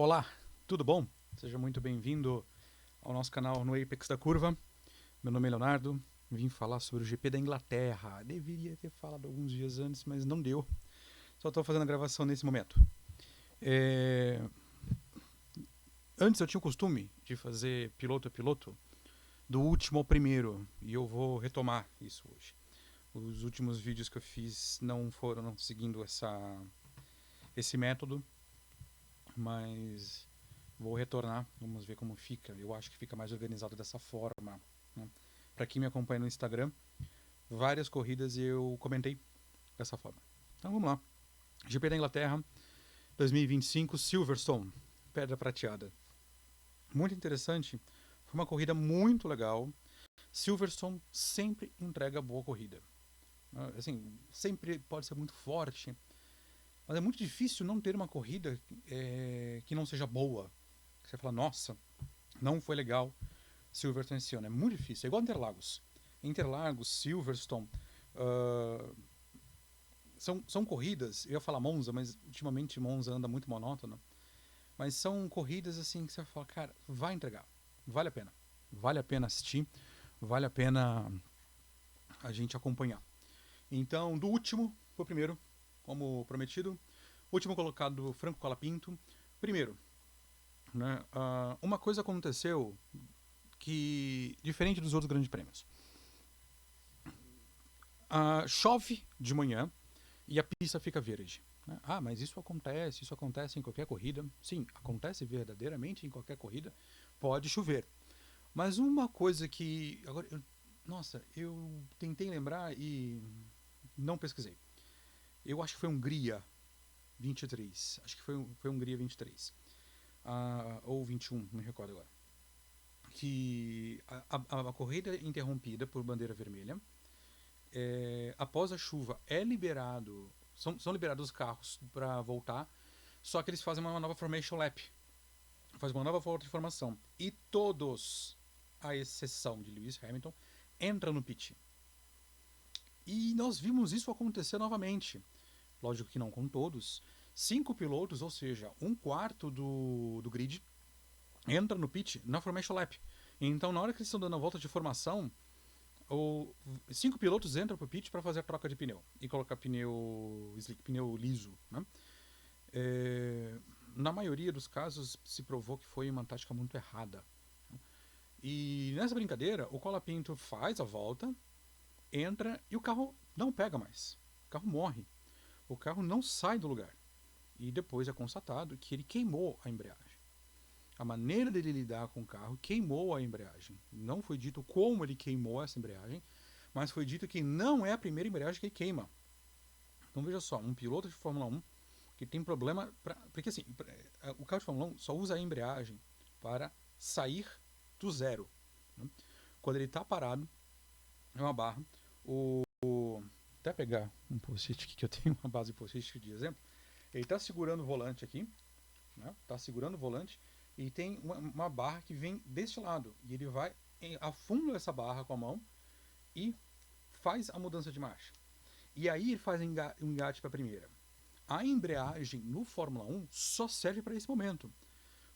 Olá, tudo bom? Seja muito bem-vindo ao nosso canal no Apex da Curva. Meu nome é Leonardo, vim falar sobre o GP da Inglaterra. Deveria ter falado alguns dias antes, mas não deu. Só estou fazendo a gravação nesse momento. É, Antes eu tinha o costume de fazer piloto a piloto, do último ao primeiro, e eu vou retomar isso hoje. Os últimos vídeos que eu fiz não foram seguindo esse método, mas vou retornar, vamos ver como fica. Eu acho que fica mais organizado dessa forma, né? Para quem me acompanha no Instagram, várias corridas eu comentei dessa forma. Então vamos lá. GP da Inglaterra, 2025, Silverstone, Pedra Prateada. Muito interessante, foi uma corrida muito legal. Silverstone sempre entrega boa corrida. Assim, sempre pode ser muito forte, mas é muito difícil não ter uma corrida que não seja boa. Você fala, nossa, não foi legal Silverstone esse ano. É muito difícil. É igual Interlagos. Interlagos, Silverstone. Uh, são corridas. Eu ia falar Monza, mas ultimamente Monza anda muito monótono. Mas são corridas assim que você fala, cara, vai entregar. Vale a pena. Vale a pena assistir. Vale a pena a gente acompanhar. Então, do último pro primeiro, como prometido. Último colocado, Franco Colapinto. Primeiro, né, uma coisa aconteceu que, diferente dos outros grandes prêmios, chove de manhã e a pista fica verde. Né? Ah, mas isso acontece em qualquer corrida. Sim, acontece verdadeiramente em qualquer corrida. Pode chover. Mas uma coisa que. Agora, nossa, eu tentei lembrar e não pesquisei. Eu acho que foi Hungria 23. Acho que foi Hungria 23. Ou 21, não me recordo agora. Que a corrida é interrompida por bandeira vermelha. Após a chuva é liberado, são liberados os carros para voltar, só que eles fazem uma nova formation lap, fazem uma nova volta de formação, e todos, à exceção de Lewis Hamilton, entram no pit. E nós vimos isso acontecer novamente, lógico que não com todos. 5 pilotos, ou seja, um quarto do grid, entra no pit na formation lap. Então, na hora que eles estão dando a volta de formação, 5 pilotos entram pro pit para fazer a troca de pneu e colocar pneu slick, pneu liso, né? Na maioria dos casos se provou que foi uma tática muito errada. E nessa brincadeira, o Colapinto faz a volta, entra e o carro não pega mais. O carro morre. O carro não sai do lugar. E depois é constatado que ele queimou a embreagem. A maneira dele lidar com o carro queimou a embreagem. Não foi dito como ele queimou essa embreagem, mas foi dito que não é a primeira embreagem que ele queima. Então veja só, um piloto de Fórmula 1 que tem problema. Porque assim, o carro de Fórmula 1 só usa a embreagem para sair do zero. Né? Quando ele está parado, é uma barra. Até pegar um post-it aqui, que eu tenho uma base de post-it de exemplo. Ele está segurando o volante aqui. Está segurando o volante e tem uma barra que vem deste lado. E ele vai, afunda essa barra com a mão e faz a mudança de marcha. E aí ele faz um engate para a primeira. A embreagem no Fórmula 1 só serve para esse momento,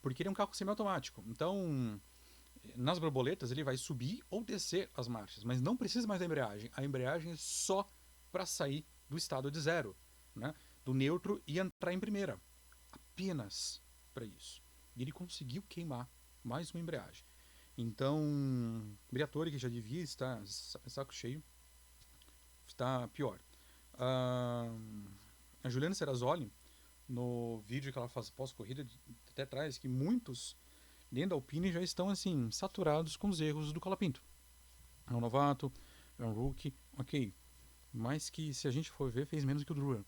porque ele é um carro semiautomático. Então, nas borboletas ele vai subir ou descer as marchas, mas não precisa mais da embreagem. A embreagem é só para sair do estado de zero, né? Do neutro e entrar em primeira. Apenas para isso. E ele conseguiu queimar mais uma embreagem. Então, Briatore, que já devia estar saco cheio, está pior. A Juliana Serrazoli, no vídeo que ela faz pós-corrida, até traz que muitos dentro da Alpine já estão assim saturados com os erros do Colapinto. É um novato, é um rookie, ok. Mas que, se a gente for ver, fez menos que o Durham.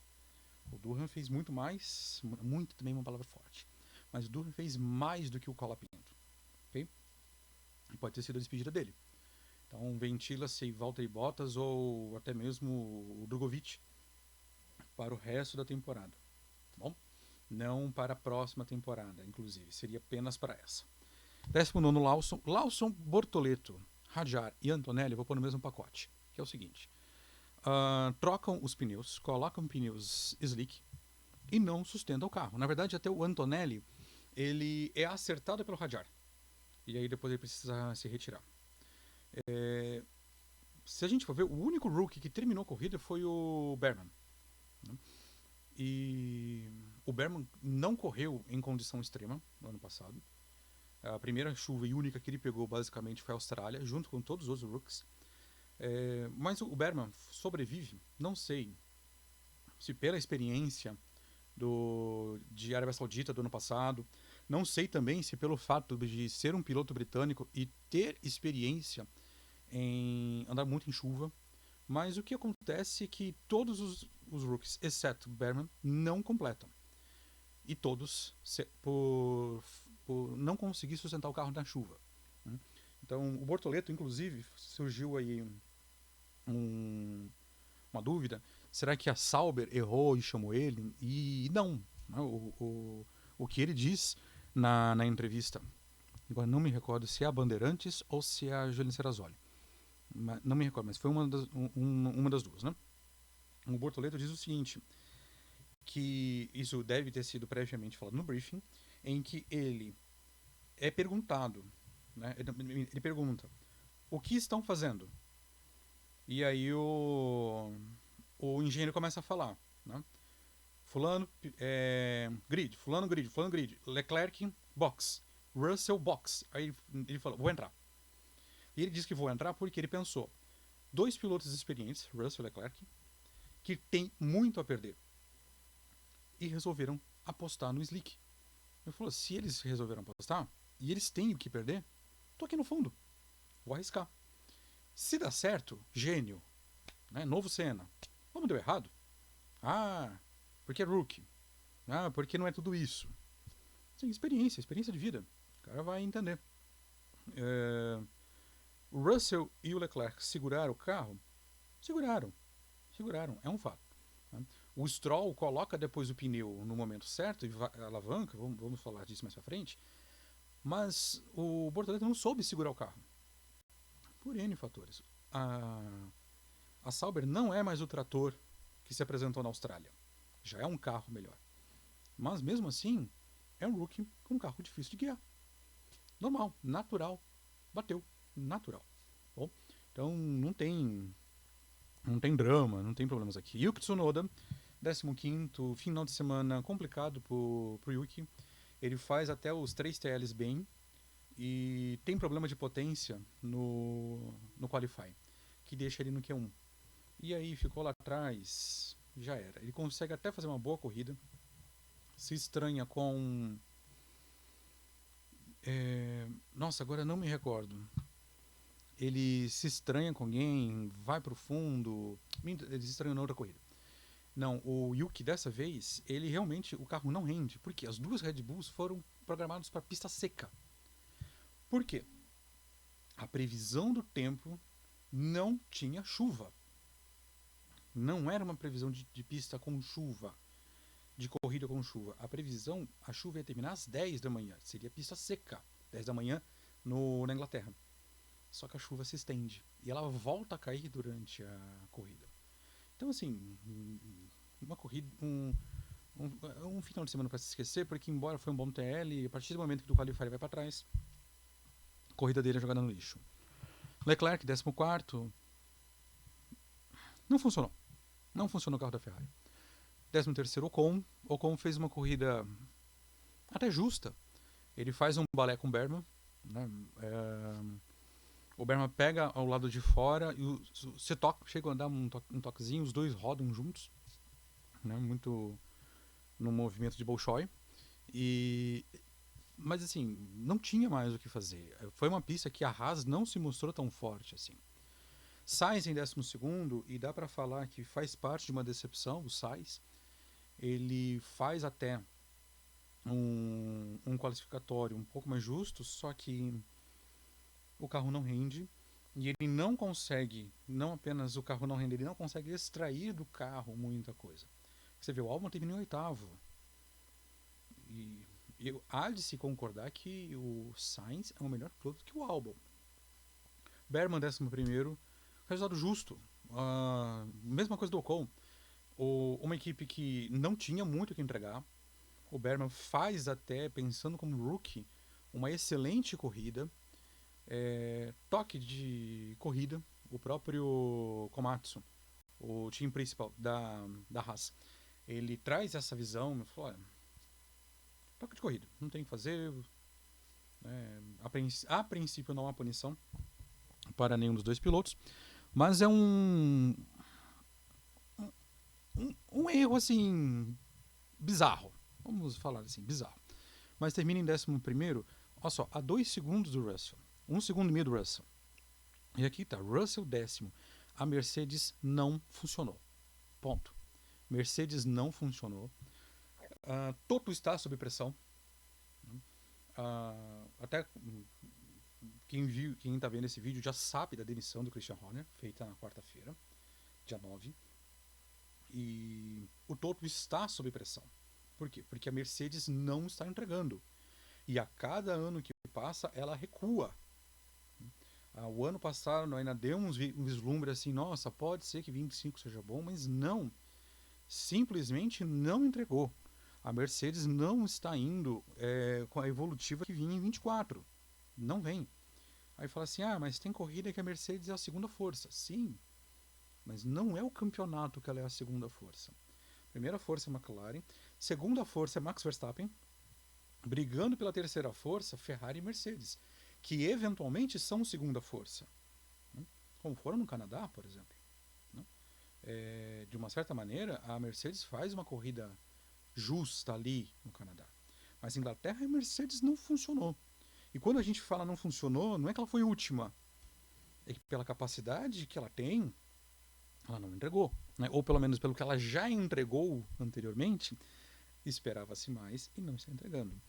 O Durham fez muito mais, muito também é uma palavra forte, mas o Durham fez mais do que o Colapinto, ok? E pode ter sido a despedida dele. Então ventila-se Valtteri Bottas ou até mesmo o Drogovic para o resto da temporada, tá bom? Não para a próxima temporada, inclusive, seria apenas para essa. 19º Lawson, Bortoleto, Hadjar e Antonelli, vou pôr no mesmo pacote, que é o seguinte: trocam os pneus, colocam pneus slick e não sustentam o carro. Na verdade, até o Antonelli ele é acertado pelo Hadjar. E aí depois ele precisa se retirar. Se a gente for ver, o único rookie que terminou a corrida foi o Behrman, né? E o Behrman não correu em condição extrema no ano passado. A primeira chuva e única que ele pegou basicamente foi a Austrália, junto com todos os outros rookies. Mas o Behrman sobrevive, não sei se pela experiência de Arábia Saudita do ano passado, não sei também se pelo fato de ser um piloto britânico e ter experiência em andar muito em chuva, mas o que acontece é que todos os rookies, exceto Behrman, não completam. E todos por não conseguir sustentar o carro na chuva, né? Então, o Bortoleto, inclusive, surgiu aí uma dúvida. Será que a Sauber errou e chamou ele? E não. Né? O que ele diz na entrevista, agora não me recordo se é a Bandeirantes ou se é a Juliana Serrazoli. Não me recordo, mas foi uma das duas, né? O Bortoleto diz o seguinte, que isso deve ter sido previamente falado no briefing, em que ele é perguntado, né? Ele pergunta, o que estão fazendo? E aí o engenheiro começa a falar, né? Fulano, grid, fulano, grid, fulano, grid, Leclerc, box, Russell, box. Aí ele falou, vou entrar. E ele disse que vou entrar porque ele pensou, dois pilotos experientes, Russell e Leclerc, que tem muito a perder. E resolveram apostar no Slick. Ele falou, se eles resolveram apostar, e eles têm o que perder, tô aqui no fundo, vou arriscar. Se dá certo, gênio, né? Novo Senna. Como deu errado? Ah, porque é rookie. Ah, porque não é tudo isso. Sim, experiência de vida. O cara vai entender. O Russell e o Leclerc seguraram o carro? Seguraram. É um fato, né? O Stroll coloca depois o pneu no momento certo e alavanca, vamos falar disso mais pra frente, mas o Bortoleto não soube segurar o carro. Por N fatores. A Sauber não é mais o trator que se apresentou na Austrália. Já é um carro melhor. Mas mesmo assim, é um rookie com um carro difícil de guiar. Normal, natural. Bateu. Natural. Bom, então não tem drama, não tem problemas aqui. Yuki Tsunoda, 15º, final de semana complicado pro Yuki. Ele faz até os 3 TLs bem e tem problema de potência no Qualify, que deixa ele no Q1. E aí ficou lá atrás, já era. Ele consegue até fazer uma boa corrida, se estranha com... Nossa, agora não me recordo. Ele se estranha com alguém, vai pro fundo. Ele se estranha na outra corrida. Não, o Yuki dessa vez, ele realmente, o carro não rende. Porque as duas Red Bulls foram programadas para pista seca. Por quê? A previsão do tempo não tinha chuva. Não era uma previsão de pista com chuva, de corrida com chuva. A chuva ia terminar às 10 da manhã. Seria pista seca, 10 da manhã na Inglaterra. Só que a chuva se estende e ela volta a cair durante a corrida. Então, assim, uma corrida, um final de semana para se esquecer, porque embora foi um bom TL, a partir do momento que o Qualify vai para trás, a corrida dele é jogada no lixo. Leclerc, 14º, não funcionou. Não funcionou o carro da Ferrari. 13º, Ocon fez uma corrida até justa. Ele faz um balé com o Behrman, né? O Behrman pega ao lado de fora e você chega a dar um toquezinho, os dois rodam juntos, né? Muito no movimento de Bolshoi. Mas assim, não tinha mais o que fazer. Foi uma pista que a Haas não se mostrou tão forte assim. Sainz em 12º, e dá para falar que faz parte de uma decepção, o Sainz. Ele faz até um classificatório um pouco mais justo, só que o carro não rende e ele não consegue, não apenas o carro não rende, ele não consegue extrair do carro muita coisa. Você vê, o Albon terminou em 8º e há de se concordar que o Sainz é um melhor piloto que o Albon. Behrman 11º, resultado justo. Mesma coisa do Ocon. Uma equipe que não tinha muito o que entregar. O Berman faz até, pensando como rookie, uma excelente corrida. Toque de corrida, o próprio Komatsu, o time principal da Haas, ele traz essa visão, falou, olha, toque de corrida, não tem o que fazer, a princípio não há punição para nenhum dos dois pilotos, mas é um erro assim bizarro, vamos falar assim, bizarro, mas termina em 11º, olha só, a 2 segundos do Russell, 1 segundo e meio do Russell, e aqui tá, Russell 10º, a Mercedes não funcionou, ponto. Mercedes não funcionou. Toto está sob pressão. Até quem está vendo esse vídeo já sabe da demissão do Christian Horner, feita na quarta-feira, dia 9. E o Toto está sob pressão. Por quê? Porque a Mercedes não está entregando. E a cada ano que passa, ela recua. O ano passado ainda deu um vislumbre assim, nossa, pode ser que 25 seja bom, mas não. Simplesmente não entregou. A Mercedes não está indo com a evolutiva que vinha em 24. Não vem. Aí fala assim, mas tem corrida que a Mercedes é a segunda força. Sim, mas não é o campeonato que ela é a segunda força. Primeira força é a McLaren, segunda força é Max Verstappen, brigando pela terceira força, Ferrari e Mercedes, que eventualmente são segunda força. Como foram no Canadá, por exemplo. De uma certa maneira, a Mercedes faz uma corrida justa ali no Canadá. Mas em Inglaterra a Mercedes não funcionou. E quando a gente fala não funcionou, não é que ela foi última. É que pela capacidade que ela tem, ela não entregou. Né? Ou pelo menos pelo que ela já entregou anteriormente, esperava-se mais e não está entregando.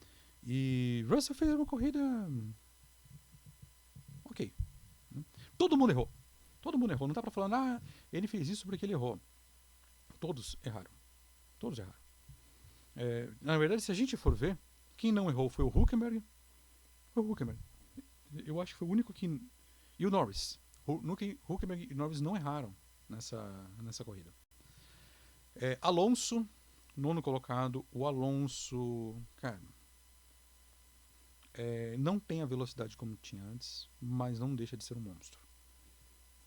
E Russell fez uma corrida ok. Todo mundo errou. Todo mundo errou. Não dá pra falar, ele fez isso porque ele errou. Todos erraram. Todos erraram. Na verdade, se a gente for ver, quem não errou foi o Hülkenberg. Eu acho que foi o único que... E o Norris. Hülkenberg e Norris não erraram nessa corrida. Alonso, nono colocado. O Alonso, cara, não tem a velocidade como tinha antes, mas não deixa de ser um monstro.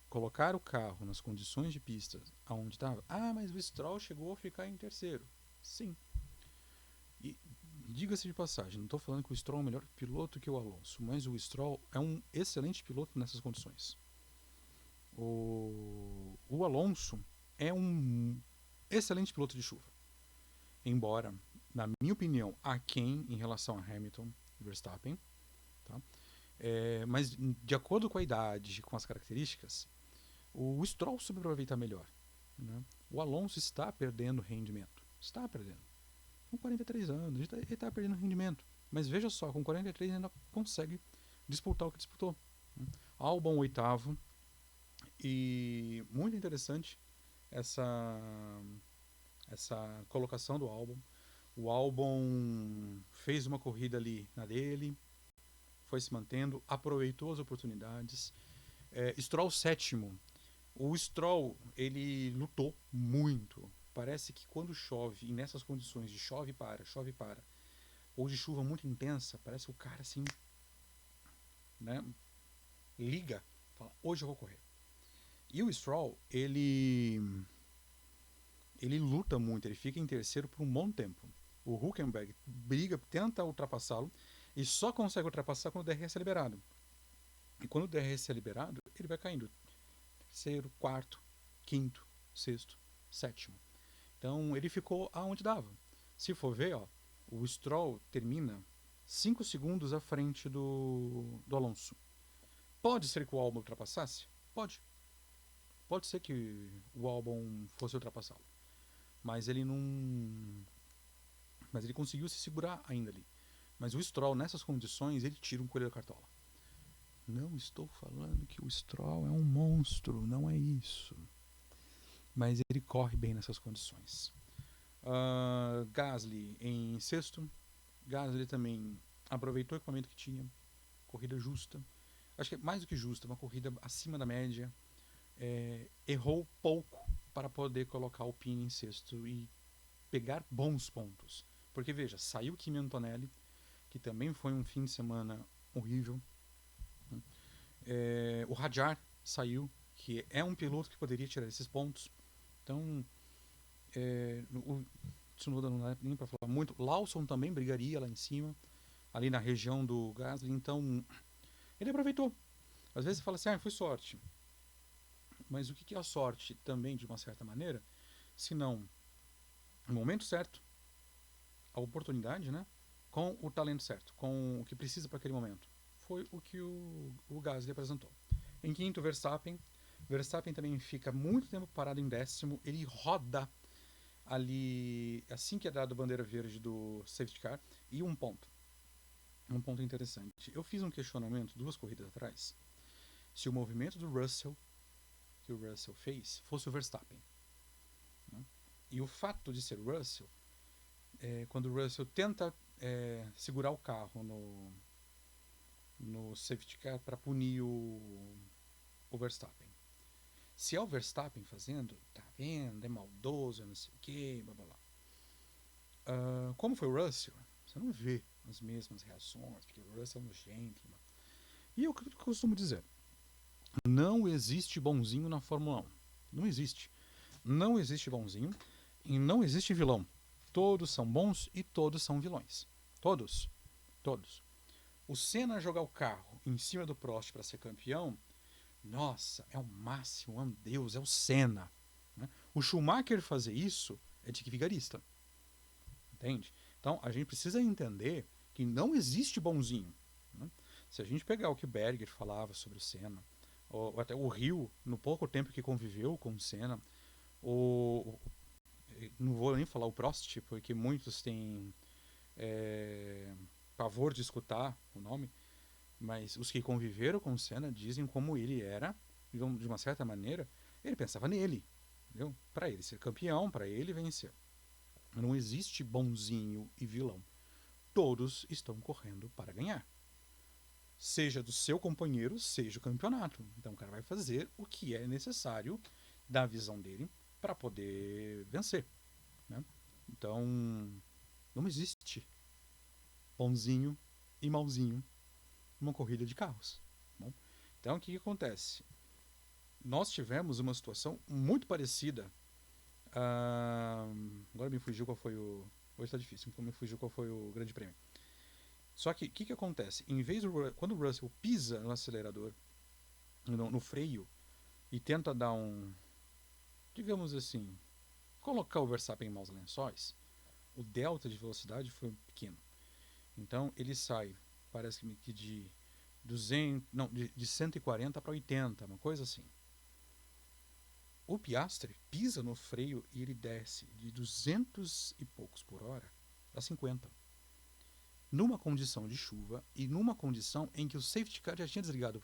Colocar o carro nas condições de pista aonde estava... mas o Stroll chegou a ficar em terceiro. Sim. E diga-se de passagem, não estou falando que o Stroll é um melhor piloto que o Alonso, mas o Stroll é um excelente piloto nessas condições. O Alonso é um excelente piloto de chuva. Embora, na minha opinião, aquém em relação a Hamilton e Verstappen. Tá? Mas, de acordo com a idade, com as características, o Stroll soube aproveitar melhor. Né? O Alonso está perdendo rendimento. Está perdendo. Com 43 anos, ele está perdendo rendimento. Mas veja só, com 43 ainda consegue disputar o que disputou. Albon oitavo. E muito interessante essa colocação do Albon. O Albon fez uma corrida ali na dele, foi se mantendo, aproveitou as oportunidades. Stroll sétimo. O Stroll, ele lutou muito. Parece que quando chove, e nessas condições de chove e para, ou de chuva muito intensa, parece que o cara assim, né, liga, fala, hoje eu vou correr. E o Stroll, ele luta muito, ele fica em terceiro por um bom tempo. O Hülkenberg briga, tenta ultrapassá-lo, e só consegue ultrapassar quando o DRS é liberado. E quando o DRS é liberado, ele vai caindo. Terceiro, quarto, quinto, sexto, sétimo. Então ele ficou aonde dava. Se for ver, o Stroll termina 5 segundos à frente do Alonso. Pode ser que o Albon ultrapassasse? Pode. Pode ser que o Albon fosse ultrapassá-lo. Mas ele não... Mas ele conseguiu se segurar ainda ali. Mas o Stroll, nessas condições, ele tira um coelho da cartola. Não estou falando que o Stroll é um monstro, não é isso. Mas ele corre bem nessas condições. Gasly em sexto. Gasly também aproveitou o equipamento que tinha. Corrida justa. Acho que é mais do que justa, uma corrida acima da média. Errou pouco para poder colocar o Alpine em sexto e pegar bons pontos. Porque, veja, saiu Kimi Antonelli, que também foi um fim de semana horrível. O Hadjar saiu, que é um piloto que poderia tirar esses pontos. Então, o Tsunoda não dá nem para falar muito. Lawson também brigaria lá em cima, ali na região do Gasly. Então, ele aproveitou. Às vezes você fala assim, foi sorte. Mas o que é a sorte também, de uma certa maneira? Se não o momento certo, a oportunidade, né? Com o talento certo, com o que precisa para aquele momento. Foi o que o Gasly apresentou. Em quinto, Verstappen. Verstappen também fica muito tempo parado em décimo. Ele roda ali assim que é dado a bandeira verde do safety car. E um ponto interessante. Eu fiz um questionamento 2 corridas atrás. Se o movimento do Russell, que o Russell fez, fosse o Verstappen. Né? E o fato de ser Russell, quando o Russell tenta segurar o carro no safety car para punir o Verstappen. Se é o Verstappen fazendo, tá vendo, é maldoso, não sei o que, blá blá blá. Como foi o Russell, você não vê as mesmas reações, porque o Russell é um gentleman. E eu costumo dizer, não existe bonzinho na Fórmula 1. Não existe. Não existe bonzinho e não existe vilão. Todos são bons e todos são vilões. Todos. Todos. O Senna jogar o carro em cima do Prost para ser campeão, nossa, é o máximo, é um deus, é o Senna. Né? O Schumacher fazer isso é de vigarista. Entende? Então a gente precisa entender que não existe bonzinho. Né? Se a gente pegar o que Berger falava sobre o Senna, ou até o Rio, no pouco tempo que conviveu com o Senna, não vou nem falar o Prost, porque muitos têm pavor de escutar o nome, mas os que conviveram com o Senna dizem como ele era, de uma certa maneira, ele pensava nele, entendeu? Para ele ser campeão, para ele vencer. Não existe bonzinho e vilão. Todos estão correndo para ganhar. Seja do seu companheiro, seja o campeonato. Então o cara vai fazer o que é necessário da visão dele para poder vencer. Né? Então não existe bonzinho e malzinho numa corrida de carros. Bom, então o que acontece? Nós tivemos uma situação muito parecida. Agora me fugiu qual foi o. Hoje está difícil, me fugiu qual foi o grande prêmio. Só que o que acontece? Em vez quando o Russell pisa no acelerador, no freio, e tenta dar digamos assim, colocar o Verstappen em maus lençóis, o delta de velocidade foi pequeno. Então ele sai, parece que de 200, não, de 140 para 80, uma coisa assim. O Piastri pisa no freio e ele desce de 200 e poucos por hora para 50. Numa condição de chuva e numa condição em que o safety car já tinha desligado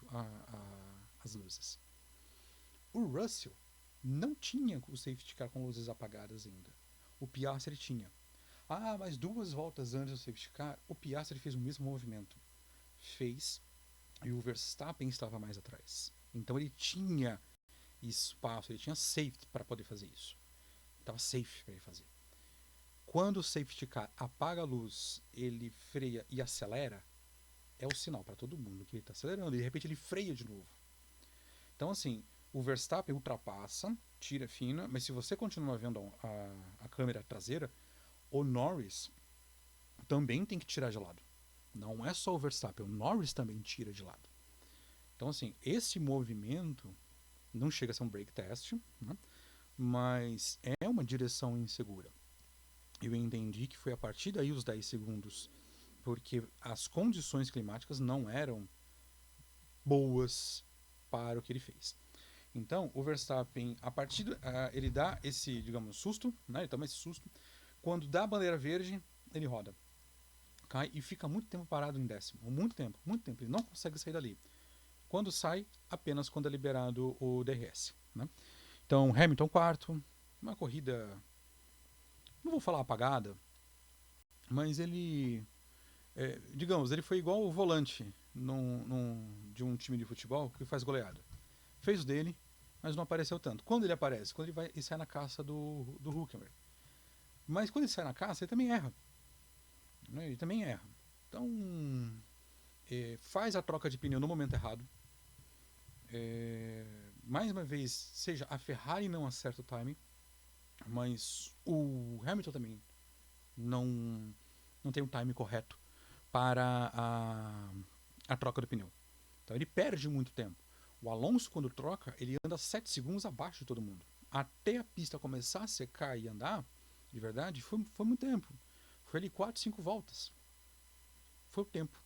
as luzes. O Russell não tinha o safety car com luzes apagadas ainda. O Piastri tinha. Mas 2 voltas antes do safety car, o Piastri fez o mesmo movimento. Fez, e o Verstappen estava mais atrás. Então ele tinha espaço, ele tinha safety para poder fazer isso. Estava safe para ele fazer. Quando o safety car apaga a luz, ele freia e acelera, é o sinal para todo mundo que ele está acelerando. E de repente ele freia de novo. Então, assim, o Verstappen ultrapassa, tira fina, mas se você continuar vendo a câmera traseira, o Norris também tem que tirar de lado. Não é só o Verstappen, o Norris também tira de lado. Então, assim, esse movimento não chega a ser um brake test, né? Mas é uma direção insegura. Eu entendi que foi a partir daí os 10 segundos, porque as condições climáticas não eram boas para o que ele fez. Então, o Verstappen, a partir ele dá esse, digamos, susto, né? Ele toma esse susto. Quando dá a bandeira verde, ele roda. Cai e fica muito tempo parado em décimo. Muito tempo. Ele não consegue sair dali. Quando sai, apenas quando é liberado o DRS. Né? Então, Hamilton quarto. Uma corrida, não vou falar apagada, mas ele, digamos, ele foi igual o volante de um time de futebol que faz goleada. Fez o dele, mas não apareceu tanto. Quando ele aparece? Quando ele sai na caça do Hülkenberg. Mas quando ele sai na caça, ele também erra. né? Ele também erra. Então, faz a troca de pneu no momento errado. Mais uma vez, seja a Ferrari não acerta o timing, mas o Hamilton também não, não tem o time correto para a troca do pneu. Então ele perde muito tempo. O Alonso, quando troca, ele anda 7 segundos abaixo de todo mundo. Até a pista começar a secar e andar, de verdade, foi muito tempo. Foi ali 4, 5 voltas. Foi o tempo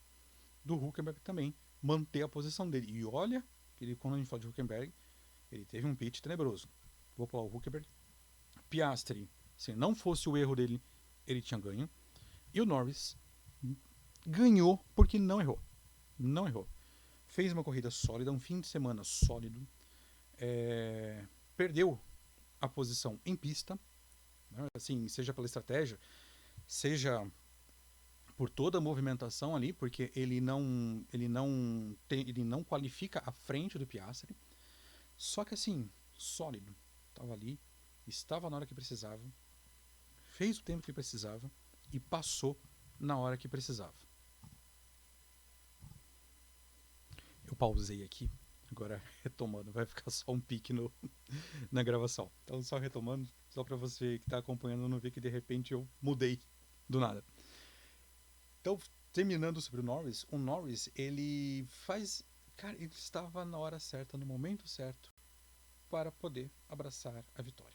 do Hülkenberg também manter a posição dele. E olha, que quando a gente fala de Hülkenberg, ele teve um pit tenebroso. Vou pular o Hülkenberg. Piastri, se não fosse o erro dele, ele tinha ganho. E o Norris ganhou porque não errou. Não errou. Fez uma corrida sólida, um fim de semana sólido. Perdeu a posição em pista, né? Assim, seja pela estratégia, seja por toda a movimentação ali, porque ele não qualifica à frente do Piastri. Só que assim, sólido. Estava ali, estava na hora que precisava, fez o tempo que precisava e passou na hora que precisava. Eu pausei aqui, agora retomando, vai ficar só um pique na gravação. Então, só retomando, só para você que está acompanhando não ver que de repente eu mudei do nada. Então, terminando sobre o Norris, ele faz... Cara, ele estava na hora certa, no momento certo, para poder abraçar a vitória.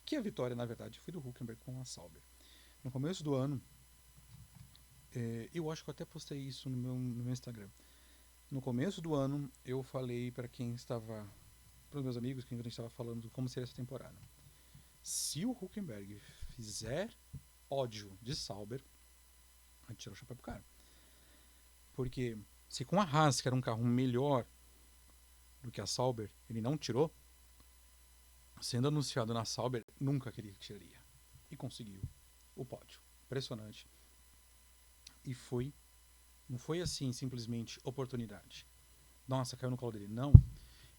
Que a vitória, na verdade, foi do Hülkenberg com a Sauber. No começo do ano, eu acho que eu até postei isso no meu Instagram. No começo do ano, eu falei para quem estava, para os meus amigos, que a gente estava falando como seria essa temporada. Se o Hülkenberg fizer ódio de Sauber, a gente tira o chapéu pro cara. Porque se com a Haas, que era um carro melhor do que a Sauber, ele não tirou, sendo anunciado na Sauber, nunca que ele tiraria. E conseguiu o pódio. Impressionante. E não foi assim simplesmente oportunidade. Nossa, caiu no colo dele. Não.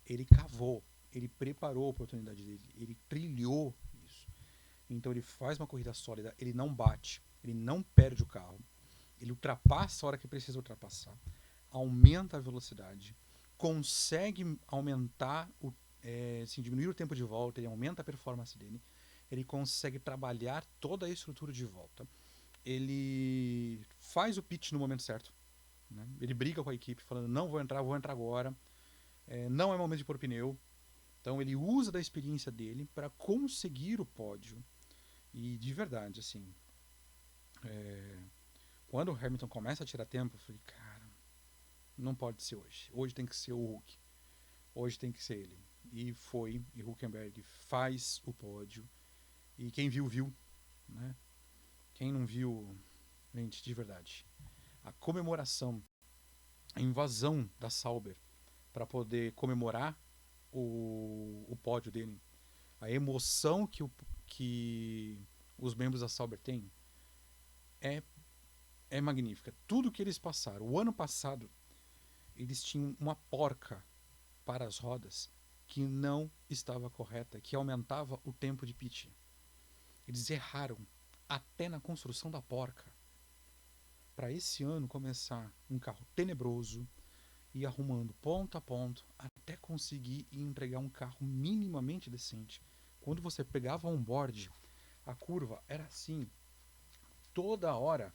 Ele cavou, ele preparou a oportunidade dele, ele trilhou isso. Então ele faz uma corrida sólida, ele não bate, ele não perde o carro, ele ultrapassa a hora que precisa ultrapassar, aumenta a velocidade, consegue aumentar diminuir o tempo de volta, ele aumenta a performance dele, ele consegue trabalhar toda a estrutura de volta, ele faz o pitch no momento certo, né? Ele briga com a equipe falando, não vou entrar agora, não é momento de pôr pneu. Então ele usa da experiência dele para conseguir o pódio. E de verdade, assim, quando o Hamilton começa a tirar tempo, eu falei, cara, não pode ser hoje. Hoje tem que ser o Hulk. Hoje tem que ser ele. E foi, e Hülkenberg faz o pódio. E quem viu, viu, né? Quem não viu, gente, de verdade. A comemoração, a invasão da Sauber para poder comemorar o pódio dele, a emoção que os membros da Sauber têm é magnífica. Tudo que eles passaram. O ano passado, eles tinham uma porca para as rodas que não estava correta, que aumentava o tempo de pit. Eles erraram até na construção da porca. Para esse ano começar um carro tenebroso, e arrumando ponto a ponto até conseguir entregar um carro minimamente decente. Quando você pegava um board, a curva era assim, toda hora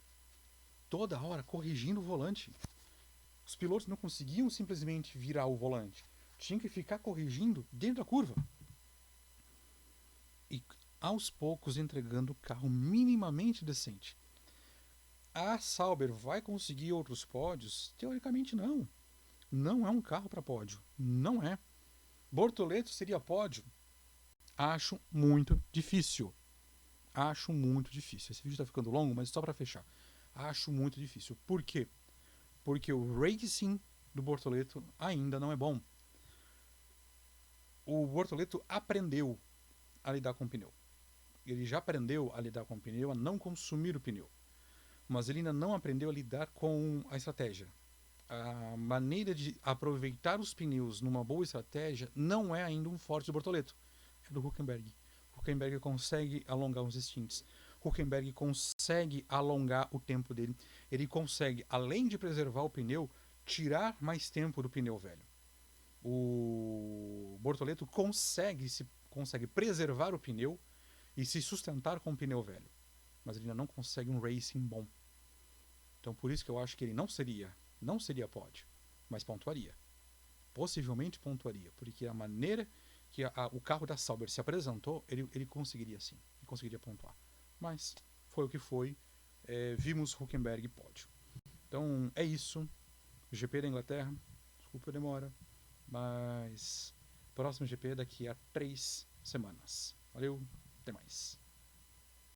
corrigindo o volante. Os pilotos não conseguiam simplesmente virar o volante, tinham que ficar corrigindo dentro da curva. E aos poucos entregando o carro minimamente decente. A Sauber vai conseguir outros pódios? Teoricamente não. Não é um carro para pódio. Não é. Bortoleto seria pódio? Acho muito difícil. Acho muito difícil. Esse vídeo está ficando longo, mas só para fechar. Acho muito difícil. Por quê? Porque o racing do Bortoleto ainda não é bom. O Bortoleto aprendeu a lidar com o pneu. Ele já aprendeu a lidar com o pneu, a não consumir o pneu. Mas ele ainda não aprendeu a lidar com a estratégia. A maneira de aproveitar os pneus numa boa estratégia não é ainda um forte do Bortoleto. É do Hülkenberg. O Hülkenberg consegue alongar os stints. Hülkenberg consegue alongar o tempo dele. Ele consegue, além de preservar o pneu, tirar mais tempo do pneu velho. O Bortoleto consegue preservar o pneu e se sustentar com o pneu velho. Mas ele ainda não consegue um racing bom. Então por isso que eu acho que ele não seria pódio, mas pontuaria. Possivelmente pontuaria, porque a maneira que o carro da Sauber se apresentou, ele conseguiria sim, ele conseguiria pontuar. Mas foi o que foi, vimos Hülkenberg pódio. Então é isso, GP da Inglaterra, desculpa a demora, mas próximo GP daqui a 3 semanas. Valeu, até mais.